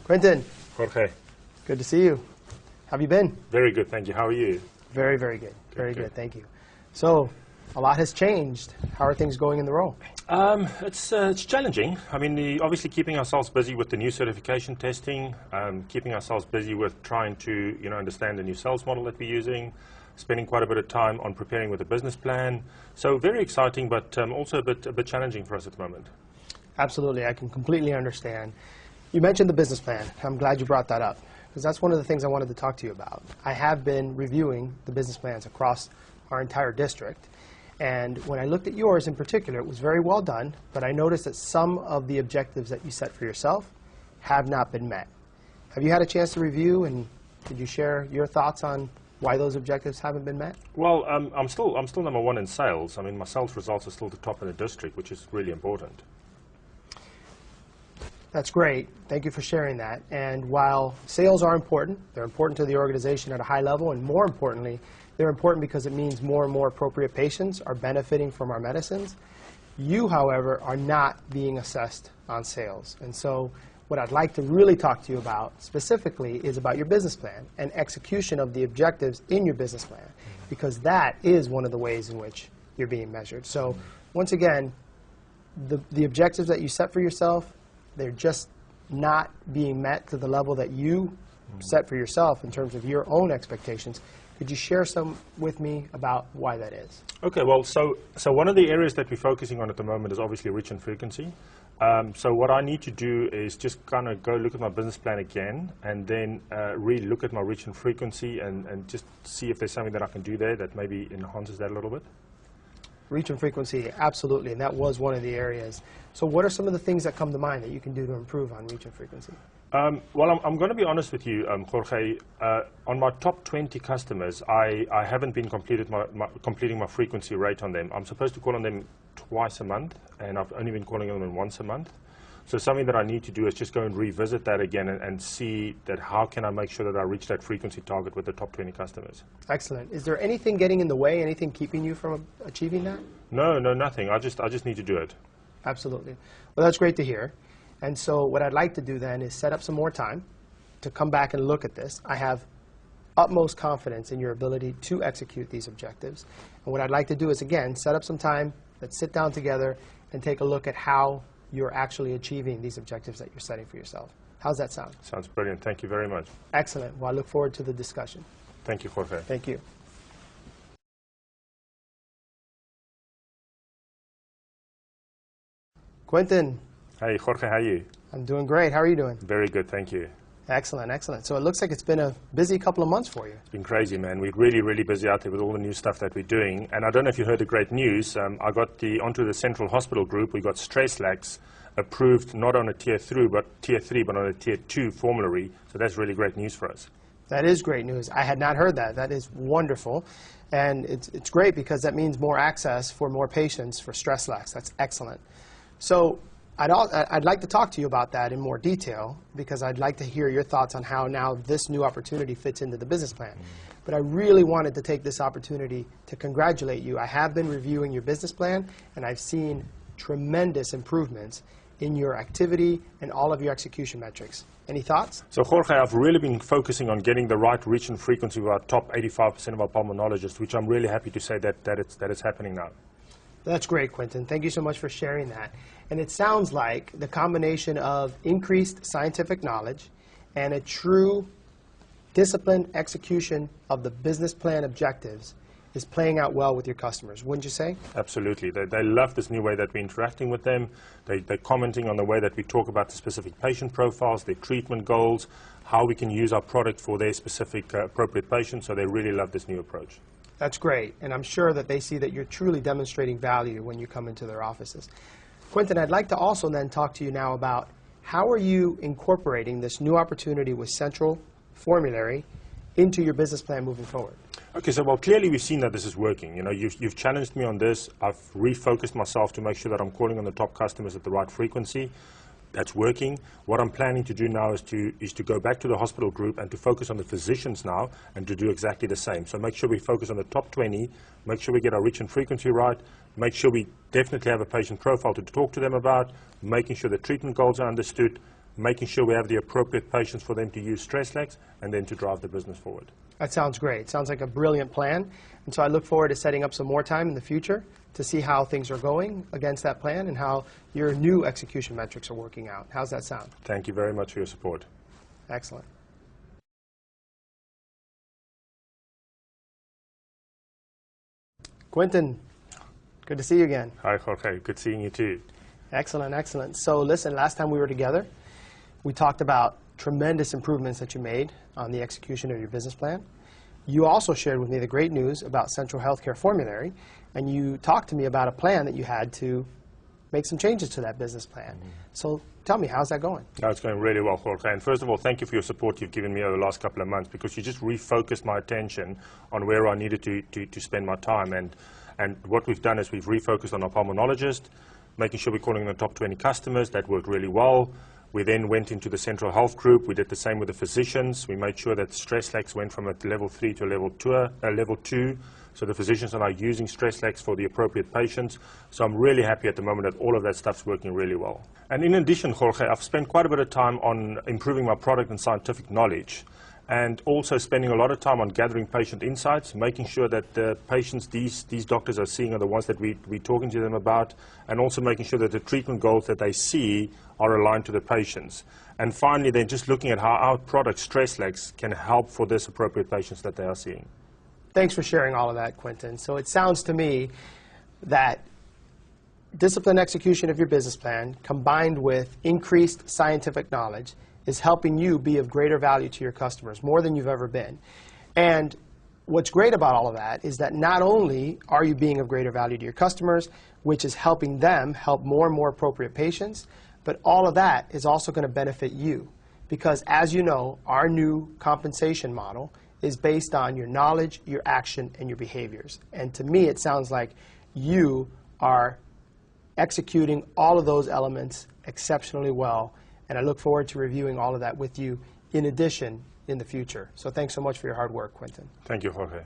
Quentin. Jorge. Good to see you. How have you been? Very good, thank you. How are you? Very, very good. Very good, thank you. So, a lot has changed. How are things going in the role? It's challenging. I mean, obviously keeping ourselves busy with the new certification testing, keeping ourselves busy with trying to, understand the new sales model that we're using, spending quite a bit of time on preparing with a business plan. So very exciting, but also a bit challenging for us at the moment. Absolutely, I can completely understand. You mentioned the business plan. I'm glad you brought that up, because that's one of the things I wanted to talk to you about. I have been reviewing the business plans across our entire district, and when I looked at yours in particular, it was very well done, but I noticed that some of the objectives that you set for yourself have not been met. Have you had a chance to review, and did you share your thoughts on why those objectives haven't been met? Well, I'm still number one in sales. I mean, my sales results are still the top in the district, which is really important. That's great. Thank you for sharing that. And while sales are important, they're important to the organization at a high level, and more importantly, they're important because it means more and more appropriate patients are benefiting from our medicines. You, however, are not being assessed on sales. And so what I'd like to really talk to you about specifically is about your business plan and execution of the objectives in your business plan, because that is one of the ways in which you're being measured. So once again, the objectives that you set for yourself, they're just not being met to the level that you set for yourself in terms of your own expectations. Could you share some with me about why that is? Okay, well, so one of the areas that we're focusing on at the moment is obviously reach and frequency. So what I need to do is just kind of go look at my business plan again, and then really look at my reach and frequency and just see if there's something that I can do there that maybe enhances that a little bit. Reach and frequency, absolutely, and that was one of the areas. So what are some of the things that come to mind that you can do to improve on reach and frequency? Well, I'm going to be honest with you, Jorge. On my top 20 customers, I haven't been completing my frequency rate on them. I'm supposed to call on them twice a month, and I've only been calling on them once a month. So something that I need to do is just go and revisit that again and see that how can I make sure that I reach that frequency target with the top 20 customers. Excellent. Is there anything getting in the way, anything keeping you from achieving that? No, nothing. I just need to do it. Absolutely. Well, that's great to hear. And so what I'd like to do then is set up some more time to come back and look at this. I have utmost confidence in your ability to execute these objectives. And what I'd like to do is, again, set up some time, let's sit down together and take a look at how you're actually achieving these objectives that you're setting for yourself. How's that sound? Sounds brilliant. Thank you very much. Excellent. Well, I look forward to the discussion. Thank you, Jorge. Thank you. Quentin. Hey, Jorge, how are you? I'm doing great. How are you doing? Very good, thank you. Excellent, excellent. So it looks like it's been a busy couple of months for you. It's been crazy, man. We're really busy out there with all the new stuff that we're doing. And I don't know if you heard the great news. I got onto the Central Hospital Group. We got Stresslax approved not on a tier 3, but on a tier 2 formulary. So that's really great news for us. That is great news. I had not heard that. That is wonderful. And it's great because that means more access for more patients for Stresslax. That's excellent. So I'd like to talk to you about that in more detail, because I'd like to hear your thoughts on how now this new opportunity fits into the business plan. But I really wanted to take this opportunity to congratulate you. I have been reviewing your business plan, and I've seen tremendous improvements in your activity and all of your execution metrics. Any thoughts? So, Jorge, I've really been focusing on getting the right reach and frequency with our top 85% of our pulmonologists, which I'm really happy to say that it's happening now. That's great, Quentin. Thank you so much for sharing that. And it sounds like the combination of increased scientific knowledge and a true disciplined execution of the business plan objectives is playing out well with your customers, wouldn't you say? Absolutely. They love this new way that we're interacting with them. They're commenting on the way that we talk about the specific patient profiles, their treatment goals, how we can use our product for their specific appropriate patients. So they really love this new approach. That's great, and I'm sure that they see that you're truly demonstrating value when you come into their offices. Quentin, I'd like to also then talk to you now about how are you incorporating this new opportunity with Central Formulary into your business plan moving forward? Okay, so well, clearly we've seen that this is working. You've challenged me on this. I've refocused myself to make sure that I'm calling on the top customers at the right frequency. That's working. What I'm planning to do now is to go back to the hospital group and to focus on the physicians now and to do exactly the same. So make sure we focus on the top 20, make sure we get our reach and frequency right, make sure we definitely have a patient profile to talk to them about, making sure the treatment goals are understood, making sure we have the appropriate patients for them to use StressLex, and then to drive the business forward. That sounds great. Sounds like a brilliant plan. And so I look forward to setting up some more time in the future to see how things are going against that plan and how your new execution metrics are working out. How's that sound? Thank you very much for your support. Excellent. Quentin, good to see you again. Hi, Jorge. Good seeing you too. Excellent, excellent. So listen, last time we were together, we talked about tremendous improvements that you made on the execution of your business plan. You also shared with me the great news about Central Healthcare Formulary, and you talked to me about a plan that you had to make some changes to that business plan. So tell me, how's that going? No, it's going really well, Jorge. And first of all, thank you for your support you've given me over the last couple of months, because you just refocused my attention on where I needed to spend my time. And what we've done is we've refocused on our pulmonologist, making sure we're calling on the top 20 customers. That worked really well. We then went into the central health group. We did the same with the physicians. We made sure that StressLex went from a level 3 to a level 2. So the physicians are now using StressLex for the appropriate patients. So I'm really happy at the moment that all of that stuff's working really well. And in addition, Jorge, I've spent quite a bit of time on improving my product and scientific knowledge, and also spending a lot of time on gathering patient insights, making sure that the patients these doctors are seeing are the ones that we're talking to them about, and also making sure that the treatment goals that they see are aligned to the patients. And finally, then just looking at how our product, StressLex, can help for this appropriate patients that they are seeing. Thanks for sharing all of that, Quentin. So it sounds to me that disciplined execution of your business plan combined with increased scientific knowledge is helping you be of greater value to your customers, more than you've ever been. And what's great about all of that is that not only are you being of greater value to your customers, which is helping them help more and more appropriate patients, but all of that is also going to benefit you. Because as you know, our new compensation model is based on your knowledge, your action, and your behaviors. And to me, it sounds like you are executing all of those elements exceptionally well. And I look forward to reviewing all of that with you in addition in the future. So thanks so much for your hard work, Quentin. Thank you, Jorge.